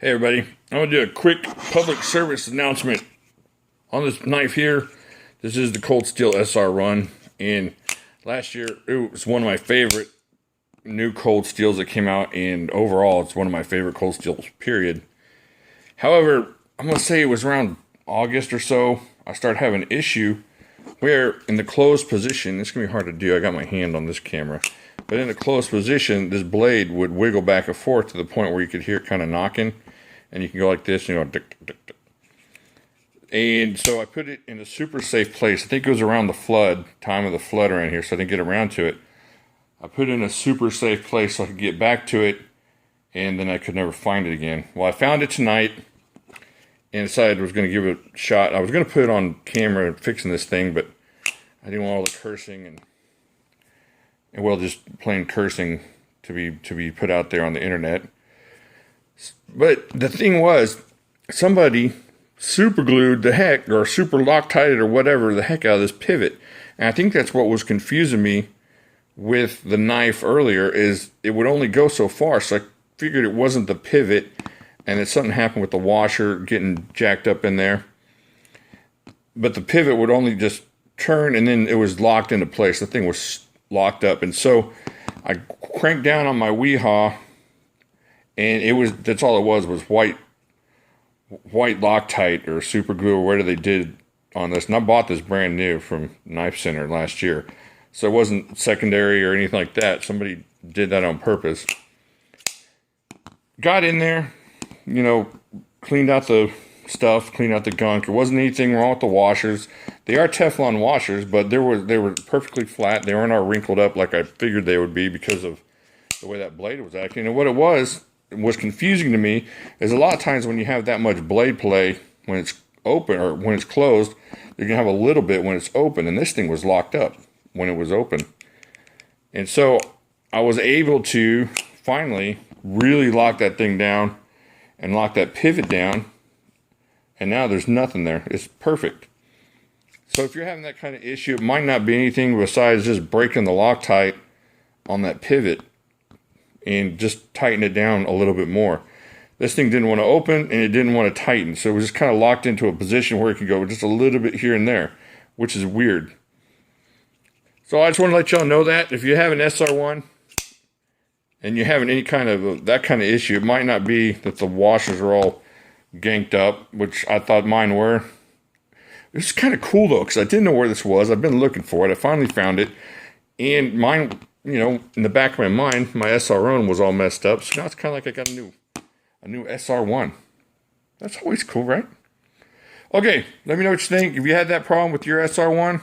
Hey everybody, I'm going to do a quick public service announcement on this knife here. This is the Cold Steel SR1, and last year it was one of my favorite new Cold Steels that came out, and overall it's one of my favorite Cold Steels, period. However, I'm going to say it was around August or so, I started having an issue where in the closed position, it's going to be hard to do, I got my hand on this camera, but in a closed position, this blade would wiggle back and forth to the point where you could hear it kind of knocking. And you can go like this, you know, tick, tick, tick. And so I put it in a super safe place. I think it was around the flood, time of the flood around here, so I didn't get around to it. I put it in a super safe place so I could get back to it, and then I could never find it again. Well, I found it tonight, and decided I was going to give it a shot. I was going to put it on camera and fixing this thing, but I didn't want all the cursing and well, just plain cursing to be put out there on the internet. But the thing was, somebody super glued the heck, or super Loctited or whatever the heck out of this pivot. And I think that's what was confusing me with the knife earlier, is it would only go so far. So I figured it wasn't the pivot, and that something happened with the washer getting jacked up in there. But the pivot would only just turn, and then it was locked into place. The thing was locked up. And so I cranked down on my Weehaw, and that's all it was white Loctite or super glue or whatever they did on this. And I bought this brand new from Knife Center last year. So it wasn't secondary or anything like that. Somebody did that on purpose. Got in there, you know, cleaned out the stuff, cleaned out the gunk. There wasn't anything wrong with the washers. They are Teflon washers, but they were perfectly flat. They weren't all wrinkled up like I figured they would be because of the way that blade was acting. And what it was confusing to me is a lot of times when you have that much blade play when it's open or when it's closed, you're gonna have a little bit when it's open, and this thing was locked up when it was open. And so I was able to finally really lock that thing down and lock that pivot down, and now there's nothing there. It's perfect. So if you're having that kind of issue, it might not be anything besides just breaking the Loctite on that pivot and just tighten it down a little bit more. This thing didn't want to open, and it didn't want to tighten, so it was just kind of locked into a position where it could go just a little bit here and there, which is weird. So I just want to let y'all know that if you have an SR1 and you're having any kind of that kind of issue, it might not be that the washers are all ganked up, which I thought mine were. It's kind of cool though, because I didn't know where this was. I've been looking for it. I finally found it, and mine, you know, in the back of my mind, my SR1 was all messed up. So now it's kind of like I got a new SR1. That's always cool, right? Okay, let me know what you think. If you had that problem with your SR1,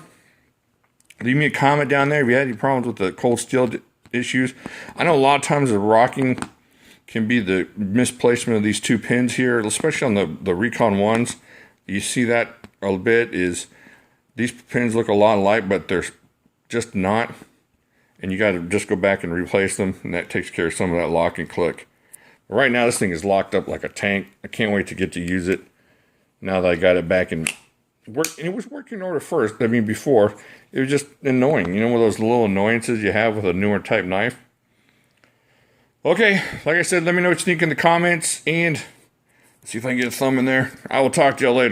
leave me a comment down there. If you had any problems with the Cold Steel issues, I know a lot of times the rocking can be the misplacement of these two pins here, especially on the Recon ones. You see that a bit, is these pins look a lot alike, but they're just not. And you got to just go back and replace them, and that takes care of some of that lock and click. But right now, this thing is locked up like a tank. I can't wait to get to use it now that I got it back in work. And it was working order first. I mean, before, it was just annoying. You know, one of those little annoyances you have with a newer type knife. Okay, like I said, let me know what you think in the comments, and see if I can get a thumb in there. I will talk to y'all later.